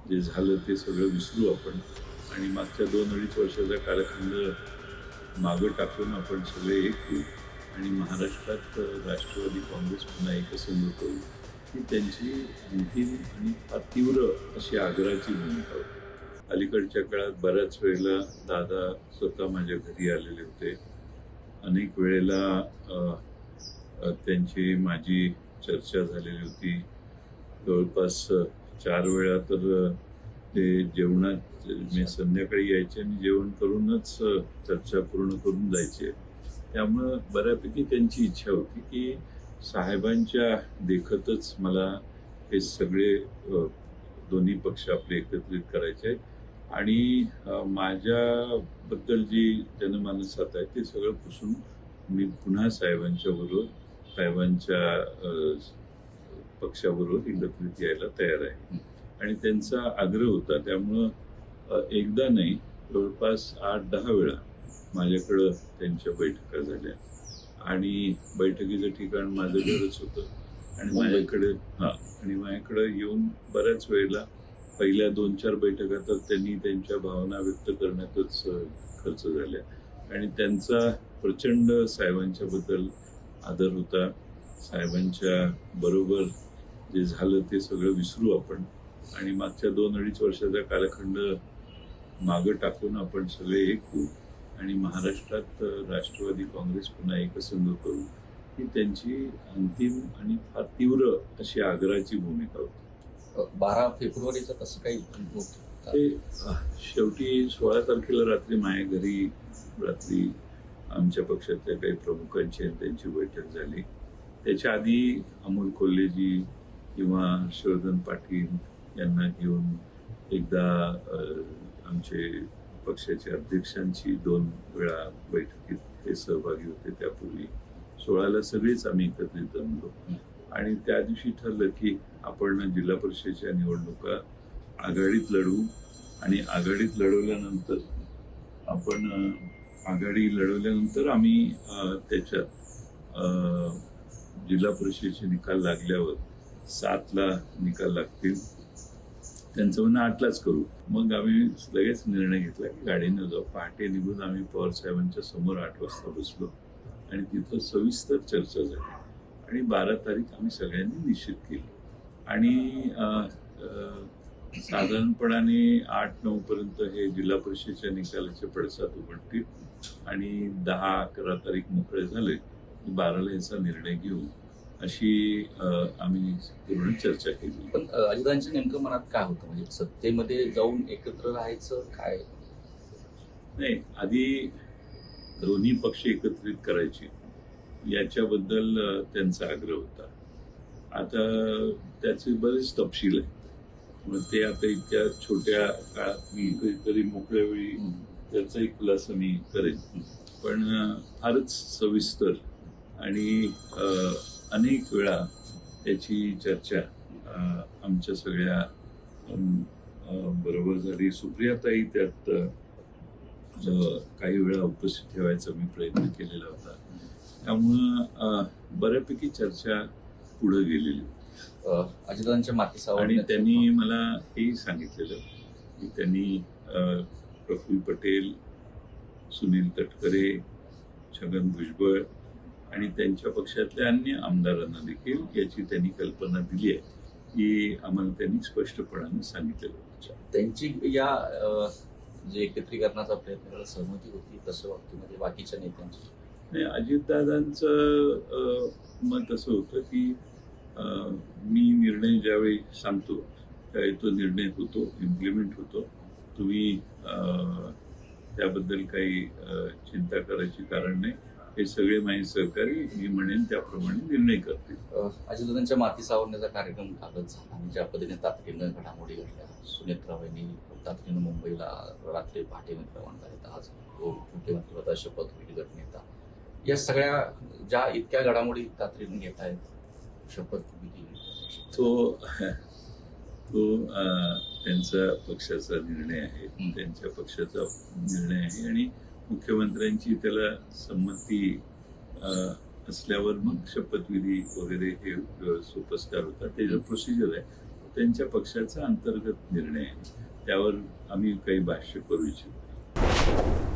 जे झालं ते सगळं विसरू आपण आणि मागच्या 2-2.5 वर्षाचा कालखंड मागं टाकून आपण सगळे एक होऊ आणि महाराष्ट्रात राष्ट्रवादी काँग्रेस पुन्हा एकसंघ करू ही त्यांची अंतिम आणि फार तीव्र अशी आग्रहाची भूमिका होती. अलीकडच्या काळात बऱ्याच वेळेला दादा स्वतः माझ्या घरी आलेले होते. अनेक वेळेला त्यांची माझी चर्चा झालेली होती. जवळपास 4 वेळा तर ते जेवणात मी संध्याकाळी यायचे आणि जेवण करूनच चर्चा पूर्ण करून जायचे. त्यामुळं बऱ्यापैकी त्यांची इच्छा होती की साहेबांच्या देखतच मला हे सगळे दोन्ही पक्ष आपले एकत्रित करायचे आहेत आणि माझ्याबद्दल जी जनमानसात आहे ते सगळं पुसून मी पुन्हा साहेबांच्या पक्षाबरोबर एकत्रित यायला तयार आहे आणि त्यांचा आग्रह होता. त्यामुळं एकदा नाही जवळपास 8-10 वेळा माझ्याकडं त्यांच्या बैठका झाल्या आणि बैठकीचं ठिकाण माझं घरच होतं आणि माझ्याकडे येऊन बऱ्याच वेळेला पहिल्या 2-4 बैठका तर त्यांनी त्यांच्या भावना व्यक्त करण्यातच खर्च झाल्या आणि त्यांचा प्रचंड साहेबांच्याबद्दल आदर होता. साहेबांच्या बरोबर जे झालं ते सगळं विसरू आपण आणि मागच्या 2-2.5 वर्षाचा कालखंड मागं टाकून आपण सगळे एक होऊ आणि महाराष्ट्रात राष्ट्रवादी काँग्रेस पुन्हा एकसंघ करू ही त्यांची अंतिम आणि फार तीव्र अशी आग्रहाची भूमिका होती. 12 फेब्रुवारीचं तसं काही ते शेवटी 16 तारखेला रात्री माझ्या घरी आमच्या पक्षातल्या काही प्रमुखांची आणि त्यांची बैठक झाली. त्याच्या आधी अमोल कोल्हेजी किंवा हर्षवर्धन पाटील यांना घेऊन एकदा आमचे पक्षाच्या अध्यक्षांची 2 वेळा बैठकीत ते सहभागी होते. त्यापूर्वी 16ला सगळेच आम्ही एकत्रित जमलो आणि त्या दिवशी ठरलं की आपण जिल्हा परिषदेच्या निवडणुका आघाडीत लढवू आणि आघाडीत लढवल्यानंतर आम्ही त्याच्यात जिल्हा परिषदेचे निकाल लागल्यावर 7ला निकाल लागतील त्यांचं म्हणणं 8लाच करू. मग आम्ही लगेच निर्णय घेतला की गाडीनं जाऊ. पहाटे निघून आम्ही पवार साहेबांच्या समोर 8 वाजता बसलो आणि तिथं सविस्तर चर्चा झाली आणि 12 तारीख आम्ही सगळ्यांनी निश्चित केली आणि साधारणपणाने 8-9 पर्यंत हे जिल्हा परिषदेच्या निकालाचे पडसाद उमटतील आणि 10-11 तारीख मोकळे झाले की 12ला याचा निर्णय घेऊ अशी आम्ही पूर्ण चर्चा केली. पण अजितांच्या नेमकं मनात काय होतं, म्हणजे सत्तेमध्ये जाऊन एकत्र राहायचं काय? नाही, आधी दोन्ही पक्ष एकत्रित करायचे याच्याबद्दल त्यांचा आग्रह होता. आता त्याचे बरेच तपशील आहे. मग ते आता इतक्या छोट्या काळात मी कधीतरी मोकळ्या वेळी त्याचाही खुलासा मी करेन. पण फारच सविस्तर आणि अनेक वेळा त्याची चर्चा आमच्या सगळ्या बरोबर झाली. सुप्रियाताई त्यात काही वेळा उपस्थित ठेवायचा मी प्रयत्न केलेला होता. त्यामुळं बऱ्यापैकी चर्चा पुढे गेलेली. अजितांच्या मातीसावर आणि त्यांनी मला हेही सांगितलेलं की त्यांनी प्रफुल्ल पटेल, सुनील तटकरे, छगन भुजबळ आणि त्यांच्या पक्षातल्या अन्य आमदारांना देखील याची त्यांनी कल्पना दिली आहे की आम्हाला त्यांनी स्पष्टपणाने सांगितलेलं होतं. त्यांची या जे एकत्रीकरणाचा प्रयत्न करायला सहमती होती तसं वाटतं, म्हणजे बाकीच्या नेत्यांची नाही. अजितदादांचं मत असं होतं की मी निर्णय ज्यावेळी सांगतो त्यावेळी तो निर्णय होतो, इम्प्लिमेंट होतो. तुम्ही त्याबद्दल काही चिंता करायची कारण नाही. हे सगळे माझे सहकारी मी म्हणेन त्याप्रमाणे निर्णय करतील. अजितदादांच्या माती सावरण्याचा कार्यक्रम कालच झाला आणि ज्या पद्धतीने तातडीनं घडामोडी घडल्या. सुनेत्राबाईंनी तातडीनं मुंबईला रात्री पहाटे रवाना झाले. आज मुख्यमंत्रीपदा शपथ होईल गटनेता. या सगळ्या ज्या इतक्या घडामोडी तातडीनं घेत आहेत, शपथविधी तो त्यांचा पक्षाचा निर्णय आहे, त्यांच्या पक्षाचा निर्णय आहे आणि मुख्यमंत्र्यांची त्याला संमती असल्यावर मग शपथविधी वगैरे हे सोपस्कार होता. त्याचं प्रोसिजर आहे. त्यांच्या पक्षाचा अंतर्गत निर्णय आहे त्यावर आम्ही काही भाष्य करू इच्छित नाही.